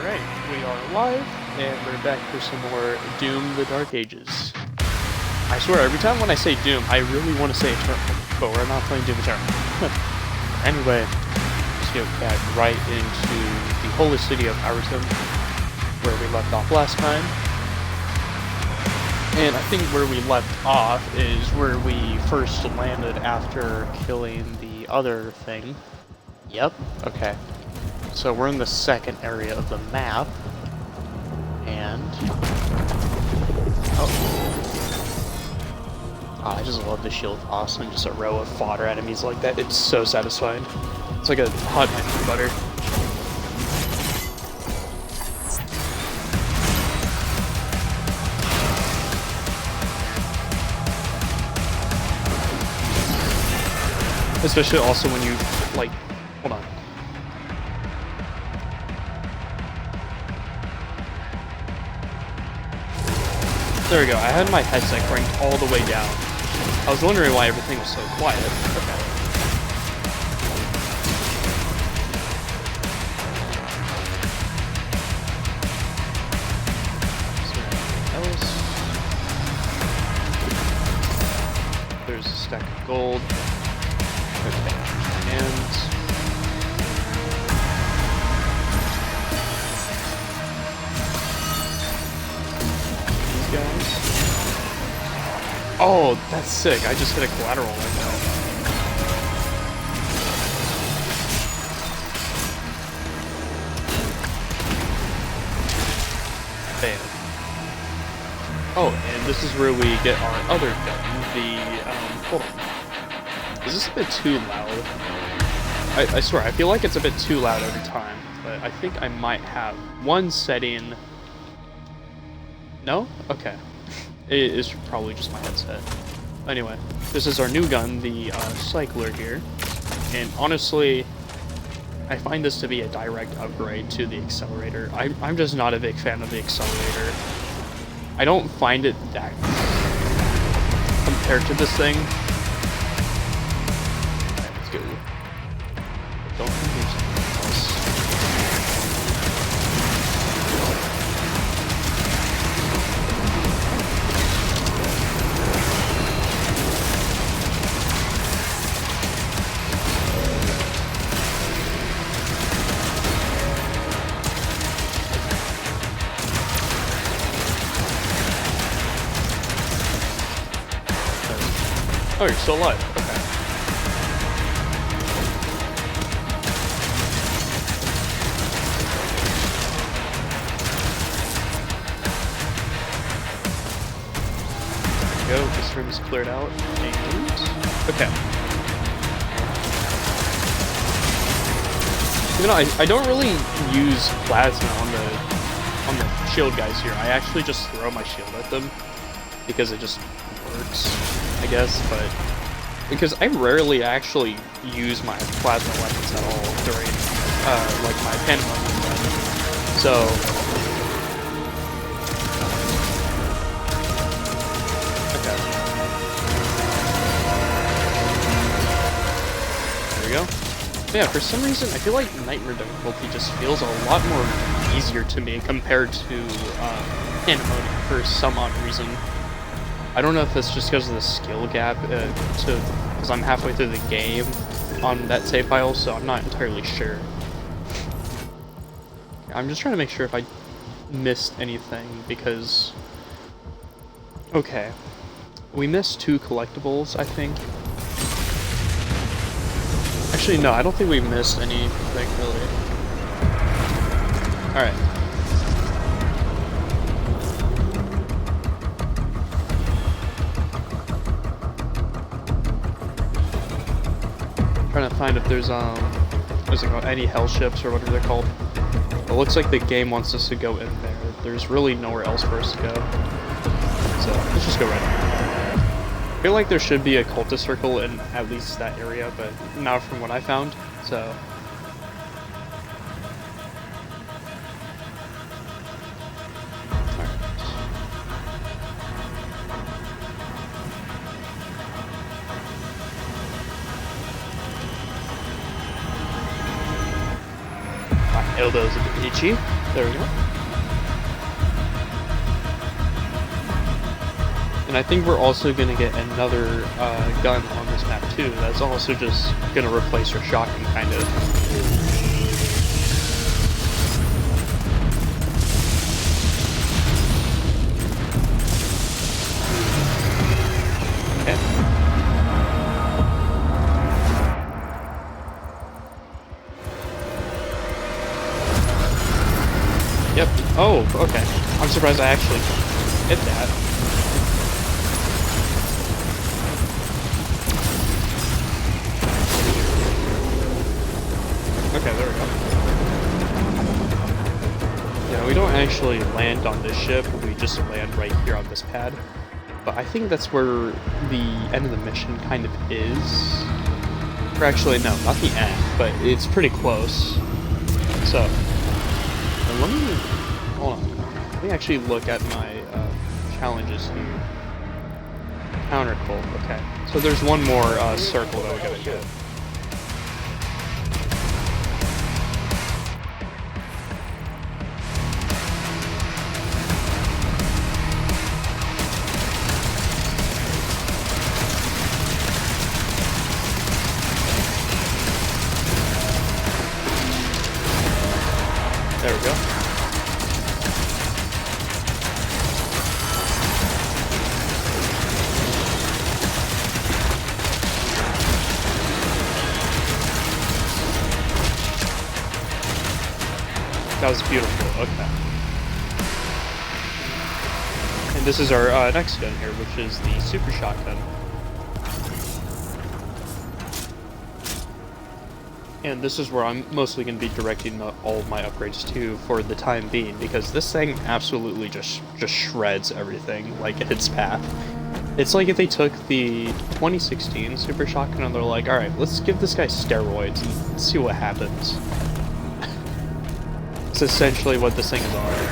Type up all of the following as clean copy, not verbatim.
Alright, we are live, and we're back for some more Doom the Dark Ages. I swear, every time when I say Doom, I really want to say Eternal, but we're not playing Doom Eternal. Anyway, let's get back right into the holy city of Ariston, where we left off last time. And I think where we left off is where we first landed after killing the other thing. Yep, okay. So we're in the second area of the map, and I just love the shield toss and just a row of fodder enemies like that. It's so satisfying. It's like a hot knife through butter. Especially also when you like, hold on. There we go, I had my headset cranked all the way down. I was wondering why everything was so quiet. Okay. Is there anything else? There's a stack of gold. Okay, and guys. Oh, that's sick. I just hit a collateral like that. Bam. Oh, and this is where we get our other gun, the, hold on. Is this a bit too loud? I swear, I feel like it's a bit too loud every time, but I think I might have one setting. No? Okay. It is probably just my headset. Anyway, this is our new gun, the Cycler here. And honestly, I find this to be a direct upgrade to the Accelerator. I'm just not a big fan of the Accelerator. I don't find it that compared to this thing. Okay, let's go. Don't confuse anything else. Oh, you're still alive. Okay. There we go. This room is cleared out. And okay. You know, I don't really use plasma on the shield guys here. I actually just throw my shield at them because it just works, I guess, but because I rarely actually use my plasma weapons at all during like my pandemonium run. So okay. There we go. But yeah, for some reason I feel like Nightmare difficulty just feels a lot more easier to me compared to Pandemonium for some odd reason. I don't know if it's just because of the skill gap, because I'm halfway through the game on that save file, so I'm not entirely sure. I'm just trying to make sure if I missed anything, because... Okay. We missed 2 collectibles, I think. Actually, no, I don't think we missed anything, really. Alright. Trying to find if there's what's it called, any hell ships or whatever they're called. It looks like the game wants us to go in there. There's really nowhere else for us to go. So let's just go right in. I feel like there should be a cultist circle in at least that area, but not from what I found. So Elbows of Ichi. There we go. And I think we're also going to get another gun on this map too. That's also just going to replace our shotgun, kind of. Okay. Yep. Oh, okay. I'm surprised I actually hit that. Okay, there we go. Yeah, we don't actually land on this ship, we just land right here on this pad. But I think that's where the end of the mission kind of is. Or actually, no, not the end, but it's pretty close. So, let me, hold on. Let me actually look at my challenges here. Counter Colt, okay. So there's one more circle that we gotta get. There we go. That was beautiful, okay. And this is our next gun here, which is the Super Shotgun. And this is where I'm mostly going to be directing all of my upgrades to for the time being, because this thing absolutely just shreds everything, like, in its path. It's like if they took the 2016 Super Shotgun and they're like, alright, let's give this guy steroids and see what happens. It's essentially what this thing is already.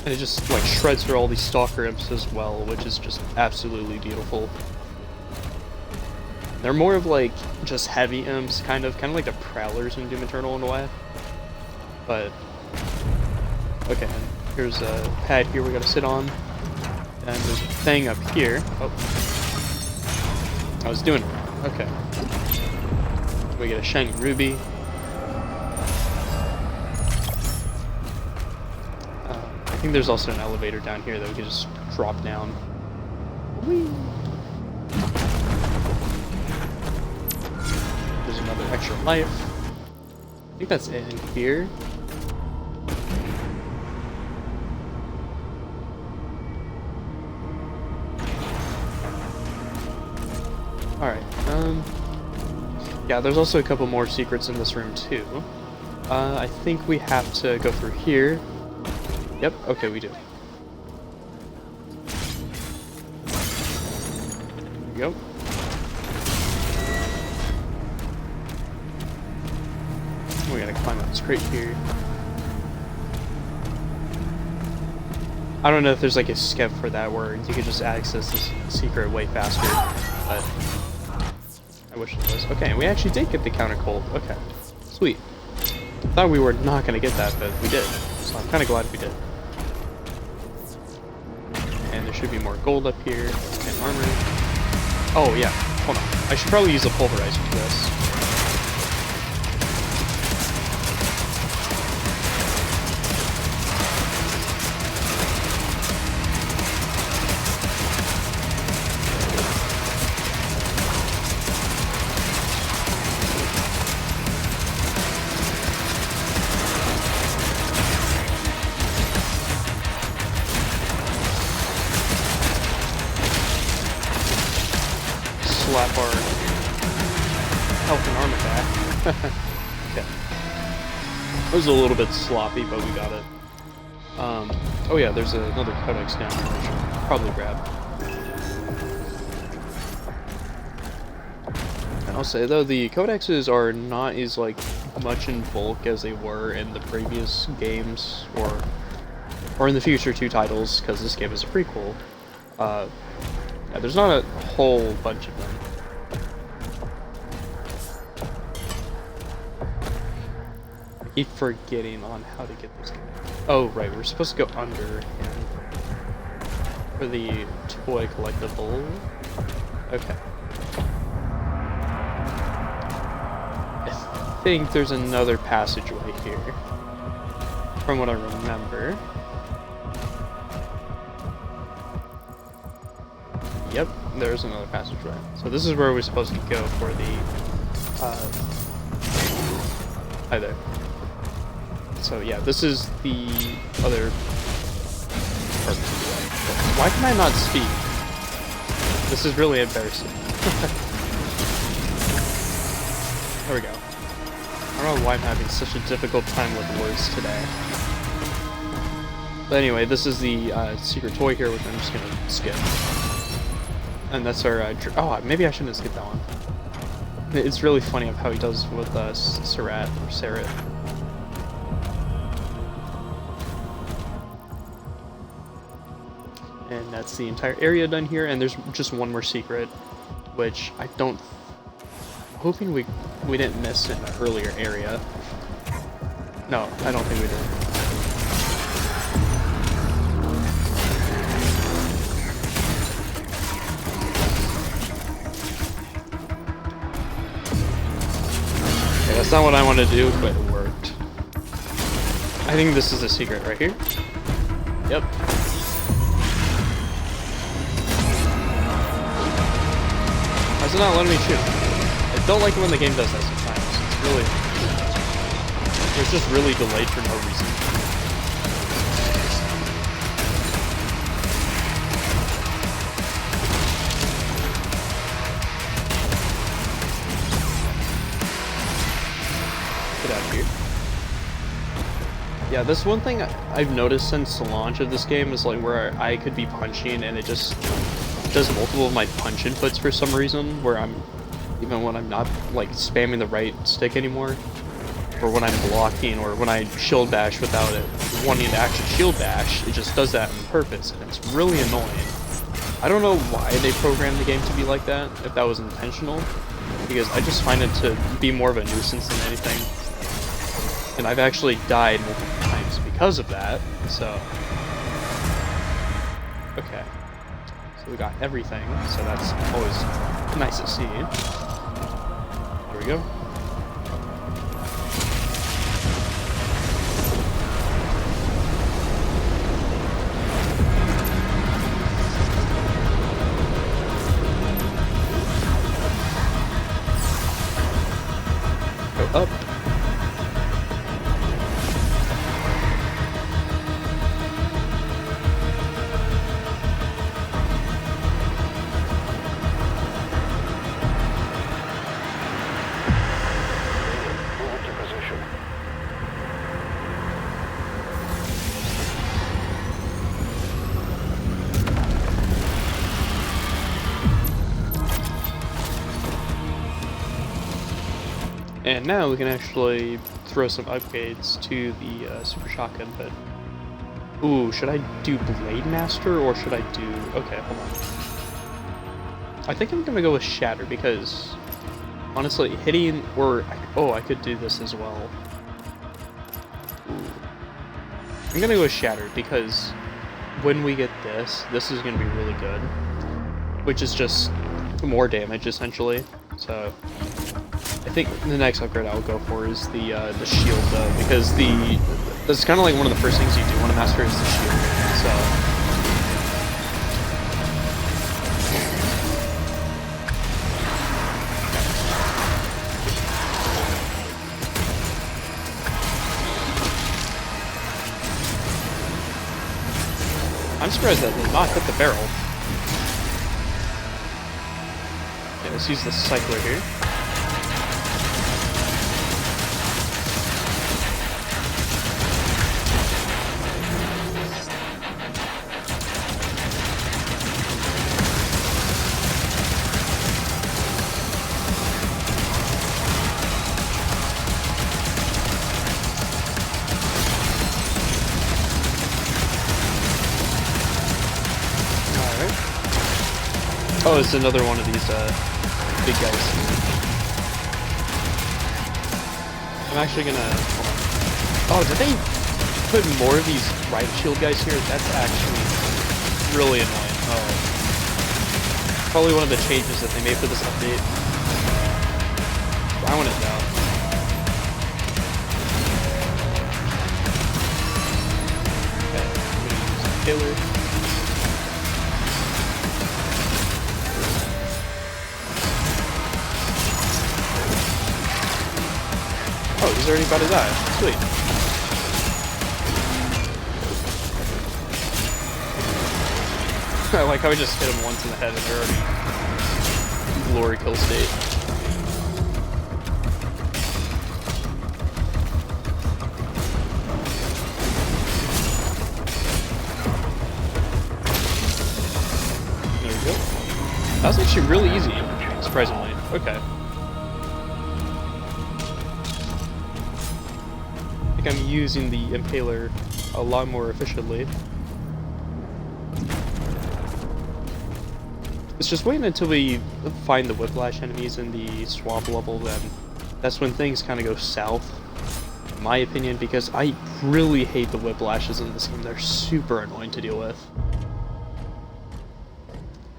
And it just, like, shreds through all these Stalker imps as well, which is just absolutely beautiful. They're more of, like, just heavy imps, kind of like the Prowlers in Doom Eternal in a way. But, okay, here's a pad here we gotta sit on. And there's a thing up here. Oh. I was doing it wrong. Okay. We get a shiny ruby. I think there's also an elevator down here that we can just drop down. Whee! There's another extra life. I think that's it in here. Alright, yeah, there's also a couple more secrets in this room too. I think we have to go through here. Yep, okay, we do. There we go. We gotta climb up this crate here. I don't know if there's like a skip for that where you could just access this secret way faster, but I wish it was. Okay, we actually did get the Counter Colt. Okay, sweet. Thought we were not gonna get that, but we did. So I'm kind of glad we did. And there should be more gold up here and armor. Oh yeah, hold on. I should probably use a pulverizer for this. Slap our health and armor back. Okay. It was a little bit sloppy, but we got it. Oh yeah, there's another codex down here I should probably grab. And I'll say though, the codexes are not as like much in bulk as they were in the previous games, or in the future two titles, because this game is a prequel. Yeah, there's not a whole bunch of them. I keep forgetting on how to get this. Oh, right, we're supposed to go under and for the toy collectible. Okay. I think there's another passageway here, from what I remember. Yep, there's another passageway. So this is where we're supposed to go for the, hi there. So yeah, this is the other part. Why can I not speak? This is really embarrassing. There we go. I don't know why I'm having such a difficult time with words today. But anyway, this is the secret toy here, which I'm just gonna skip. And that's our, oh, maybe I shouldn't have skipped that one. It's really funny of how he does with Sarat or Sarat. And that's the entire area done here, and there's just one more secret, which I don't... I'm hoping we didn't miss in the earlier area. No, I don't think we did. Okay, that's not what I want to do, but it worked. I think this is a secret right here. Yep. Why is it not letting me shoot? I don't like it when the game does that sometimes. It's really... It's just really delayed for no reason. Get out of here. Yeah, this one thing I've noticed since the launch of this game is like where I could be punching and it just does multiple of my punch inputs for some reason, where I'm, even when I'm not like spamming the right stick anymore, or when I'm blocking, or when I shield bash without it wanting to actually shield bash, it just does that on purpose, and it's really annoying. I don't know why they programmed the game to be like that, if that was intentional, because I just find it to be more of a nuisance than anything. And I've actually died multiple times because of that, so... Okay. So we got everything, so that's always nice to see. There we go. Go up. And now we can actually throw some upgrades to the Super Shotgun, but... Ooh, should I do Blade Master, or should I do... Okay, hold on. I think I'm gonna go with Shatter, because... Honestly, hitting, or... Oh, I could do this as well. Ooh. I'm gonna go with Shatter, because... When we get this is gonna be really good. Which is just... more damage, essentially. So... I think the next upgrade I'll go for is the shield, though, because that's kind of like one of the first things you do want to master is the shield, so... I'm surprised that did not hit the barrel. Okay, let's use the cycler here. Oh, it's another one of these big guys. I'm actually gonna... Oh, did they put more of these riot shield guys here? That's actually really annoying. Oh. Probably one of the changes that they made for this update. I want it down. Okay, I'm gonna use Killer. Oh, he's already about to die. Sweet. I like how I just hit him once in the head and they're already glory kill state. There we go. That was actually really easy, surprisingly. Okay. I'm using the Impaler a lot more efficiently. It's just waiting until we find the Whiplash enemies in the swamp level, then that's when things kind of go south, in my opinion, because I really hate the Whiplashes in this game. They're super annoying to deal with.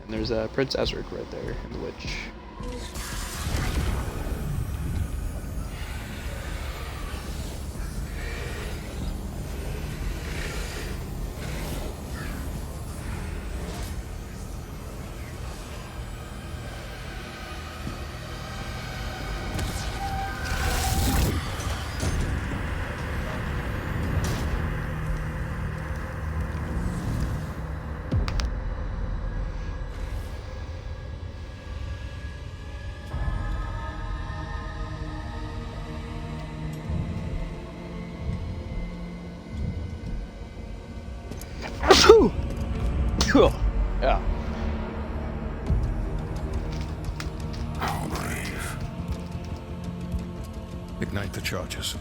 And there's Prince Ezric right there in the Witch. Yeah. How brave. Ignite the charges.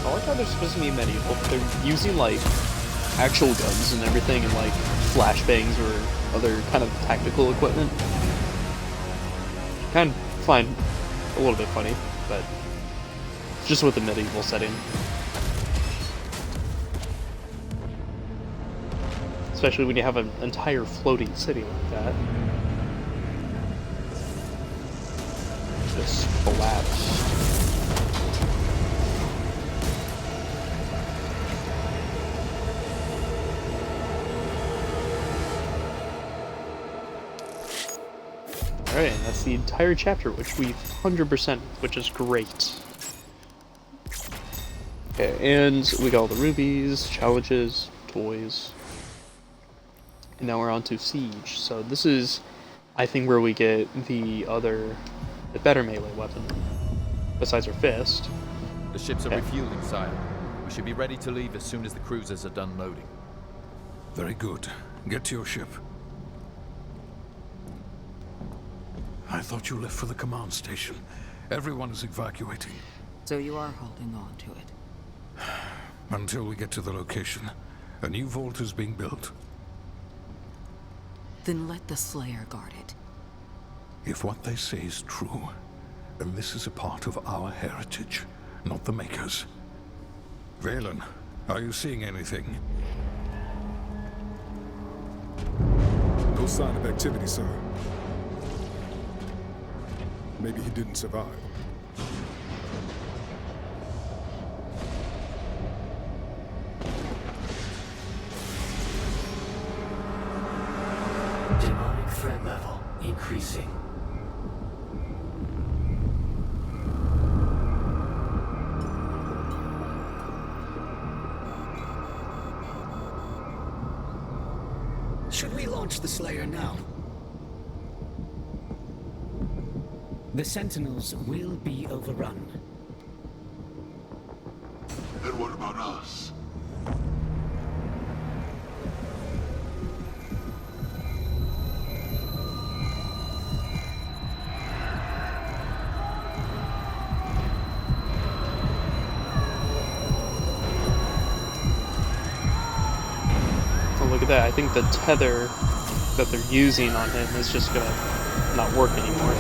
I like how they're supposed to be medieval, but they're using like actual guns and everything and like flashbangs or other kind of tactical equipment. Kind of find a little bit funny, but just with the medieval setting. Especially when you have an entire floating city like that. Just collapsed. Alright, and that's the entire chapter, which we've 100%, which is great. Okay, and we got all the rubies, challenges, toys. And now we're on to Siege. So this is, I think, where we get the better melee weapon, besides our fist. The ships are refueling, sire. We should be ready to leave as soon as the cruisers are done loading. Very good. Get to your ship. I thought you left for the command station. Everyone is evacuating. So you are holding on to it? Until we get to the location. A new vault is being built. Then let the Slayer guard it. If what they say is true, then this is a part of our heritage, not the Makers. Valen, are you seeing anything? No sign of activity, sir. Maybe he didn't survive. Demonic threat level increasing. Should we launch the Slayer now? The Sentinels will be overrun. And what about us? us. Oh, look at that. I think the tether that they're using on him is just gonna not work anymore.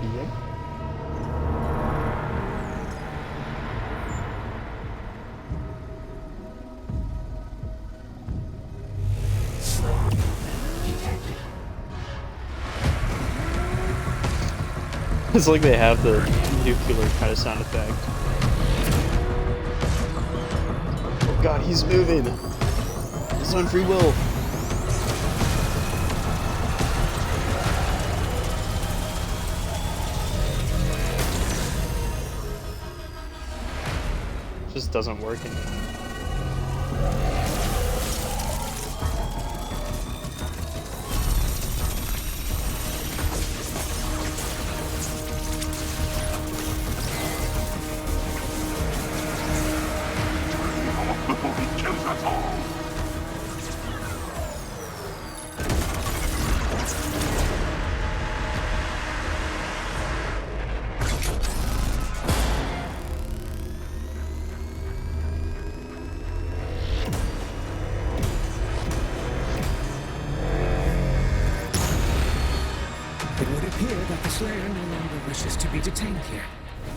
Yep. Slayer detected. It's like they have the nuclear kind of sound effect. Oh god, he's moving! He's on free will! Just doesn't work anymore. Before he kills us all. It would appear that the Slayer no longer wishes to be detained here.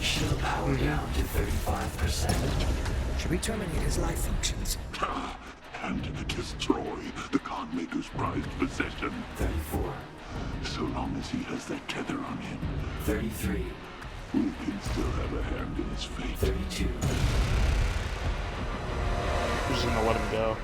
Shield power down to 35%. Should we terminate his life functions? And destroy the Godmaker's prized possession. 34. So long as he has that tether on him, 33. we can still have a hand in his fate. 32. We're just gonna let him go.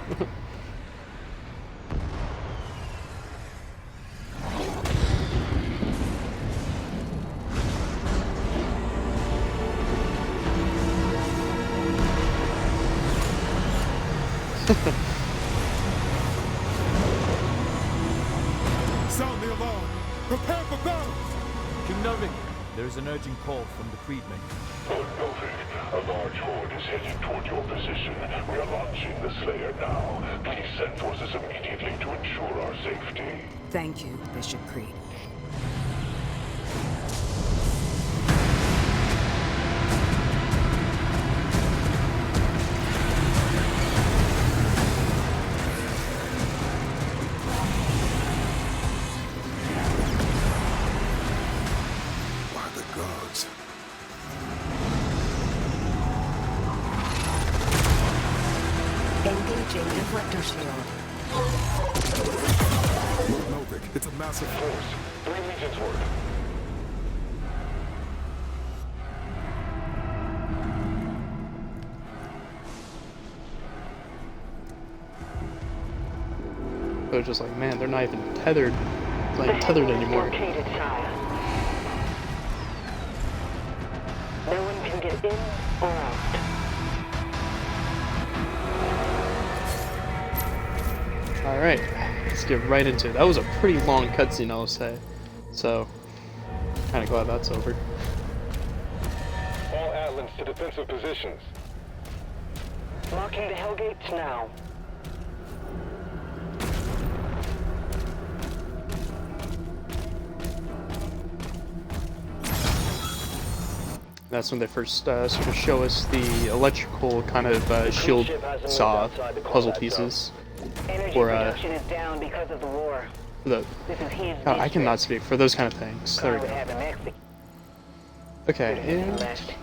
Sound the alarm! Prepare for battle! King Novik, there is an urgent call from the Freedmaker. Lord Novik, a large horde is heading toward your position. We are launching the Slayer now. Please send forces immediately to ensure our safety. Thank you, Bishop Creed. By the gods. Engaging deflector shield. Lord Novik, it's a massive Force, 3 legions worth. They're just like, man, they're not even tethered. It's not even tethered anymore. Located, Shia. No one can get in or out. Alright, let's get right into it. That was a pretty long cutscene, I'll say. So, kinda glad that's over. All Atlans to defensive positions. Marking the Hellgates now. That's when they first sort of show us the electrical kind of shield saw puzzle pieces. Energy For, production is down because of the war. The, This is his God, I cannot district. speak for those kind of things. There we Would go. have him executed. Okay, and Left.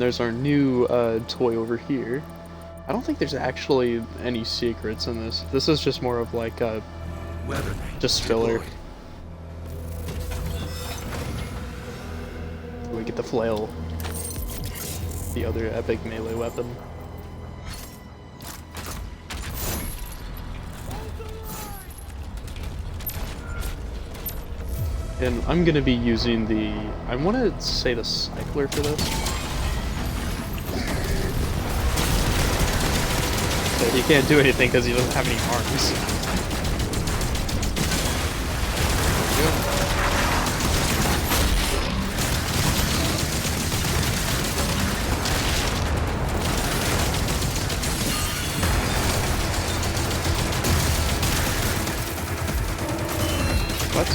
there's our new toy over here. I don't think there's actually any secrets in this. This is just more of like a just filler. We get the flail, the other epic melee weapon. And I'm gonna be using the, I want to say the cycler for this. But he can't do anything because he doesn't have any arms. What?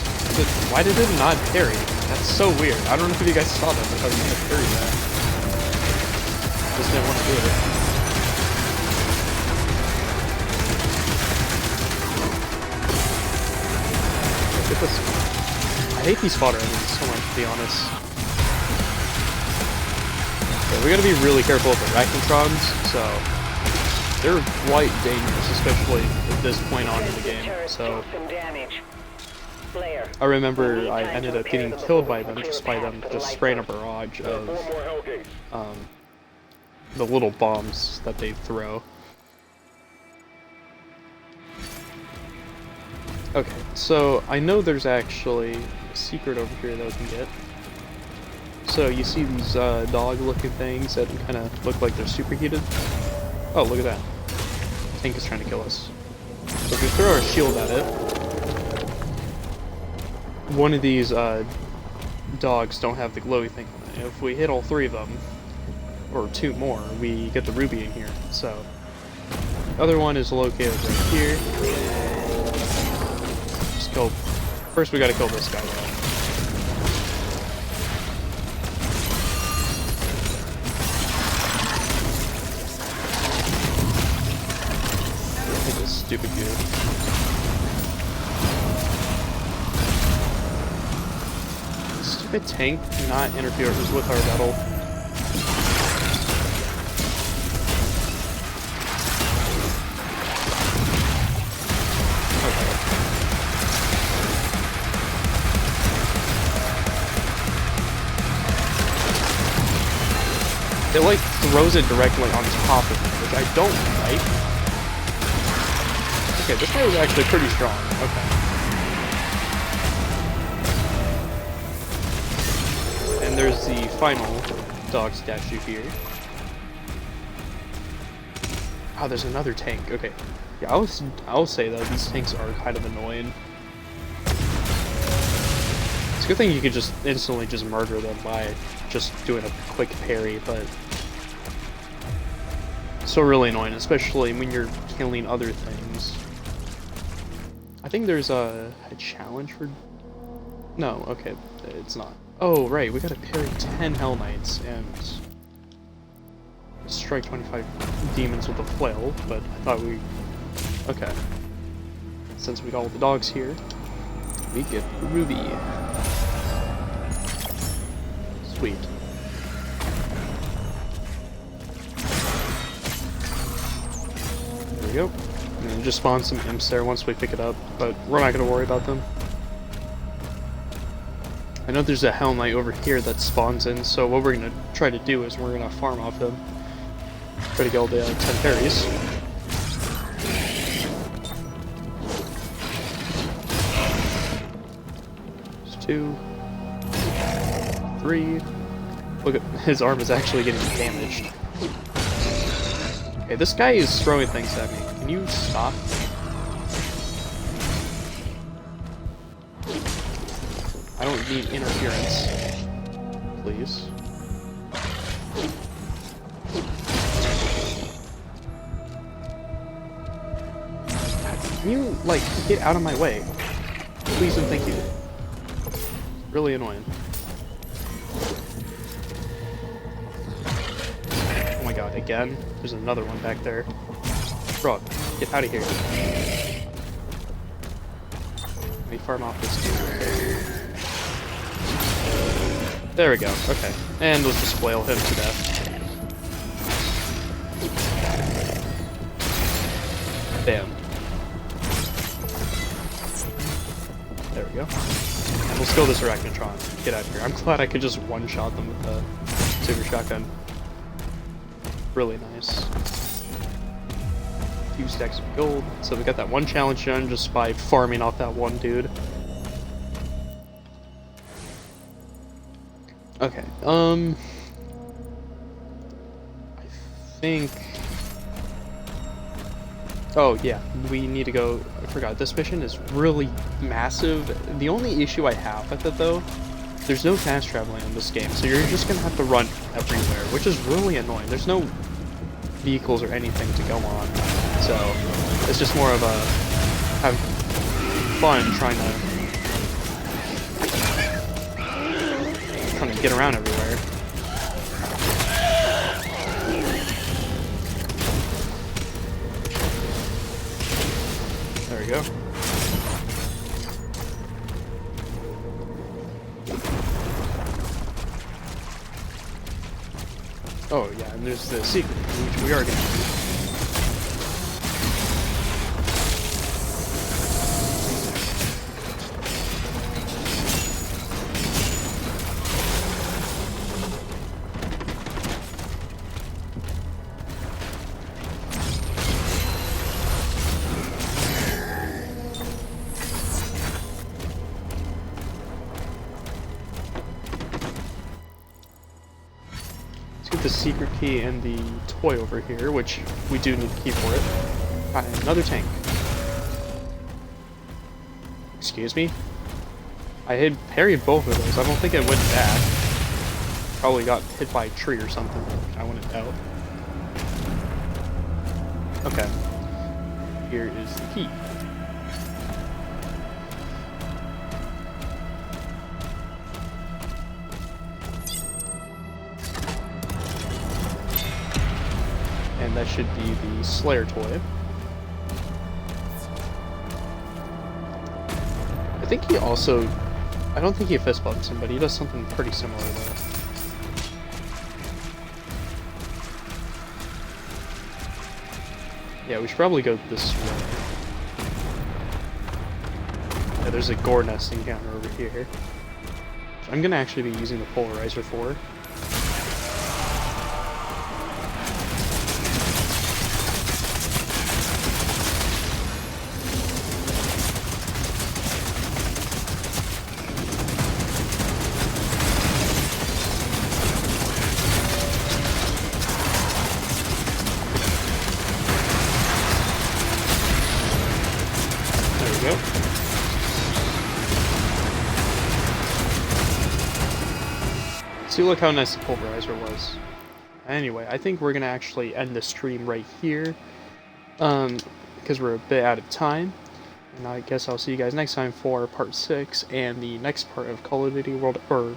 Why did it not parry? That's so weird. I don't know if you guys saw that, but I was gonna parry that. Just didn't want to do it. Look at this. I hate these fodder enemies so much, to be honest. Yeah, we gotta be really careful with the Arachnotrons, so they're quite dangerous, especially at this point on in the game. So I remember I ended up getting killed by them just spraying a barrage of the little bombs that they throw. Okay, so I know there's actually a secret over here that we can get. So you see these dog-looking things that kind of look like they're superheated? Oh, look at that. The tank is trying to kill us. So if we throw our shield at it, one of these dogs don't have the glowy thing on it. If we hit all three of them, or two more, we get the ruby in here. So the other one is located right here. Just kill. First, we gotta kill this guy though. Look at this stupid dude. Stupid tank not interferes with our battle. Okay. It like throws it directly on top of me, which I don't like. Okay, this guy was actually pretty strong. Okay. And there's the final dog statue here. Oh, there's another tank. Okay. Yeah, I'll say though, these tanks are kind of annoying. It's a good thing you could just instantly just murder them by just doing a quick parry, but so really annoying, especially when you're killing other things. I think there's a challenge for... No, okay, it's not. Oh, right, we gotta parry 10 Hell Knights and strike 25 demons with a flail, but I thought we... Okay. Since we got all the dogs here, we get the ruby. Sweet. There we go. And then just spawn some imps there once we pick it up, but we're not gonna worry about them. I know there's a Hell Knight over here that spawns in, so what we're gonna try to do is we're gonna farm off him. Try to get all the 10 parries. There's 2, 3. Look at his arm is actually getting damaged. Okay, this guy is throwing things at me. Can you stop? I don't need interference. Please. Can you, like, get out of my way? Please and thank you. Really annoying. Oh my god, again? There's another one back there. Bro, get out of here. Let me farm off this dude. There we go, okay. And let's just flail him to death. Bam. There we go. And we'll kill this Arachnotron. Get out of here. I'm glad I could just one-shot them with the super shotgun. Really nice. 2 stacks of gold. So we got that one challenge done just by farming off that one dude. Okay, I think... Oh, yeah, we need to go... I forgot, this mission is really massive. The only issue I have with it, though, there's no fast traveling in this game, so you're just gonna have to run everywhere, which is really annoying. There's no vehicles or anything to go on, so it's just more of a... have fun trying to get around everywhere. There we go. Oh yeah, and there's the secret, which we are going to do. The secret key and the toy over here, which we do need to keep for it. And another tank. Excuse me? I had parried both of those. I don't think it went back. Probably got hit by a tree or something. I wouldn't doubt. Okay. Here is the key. And that should be the Slayer toy. I think he also... I don't think he fist bumps him, but he does something pretty similar though. Yeah, we should probably go this way. Yeah, there's a gore nest encounter over here. Which I'm gonna actually be using the polarizer for. Yep. See, look how nice the pulverizer was. Anyway, I think we're gonna actually end the stream right here, because we're a bit out of time. And I guess I'll see you guys next time for part 6 and the next part of Call of Duty World or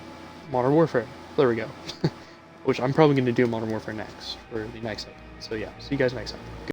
Modern Warfare. There we go. Which I'm probably gonna do Modern Warfare next for the next episode. So yeah, see you guys next time.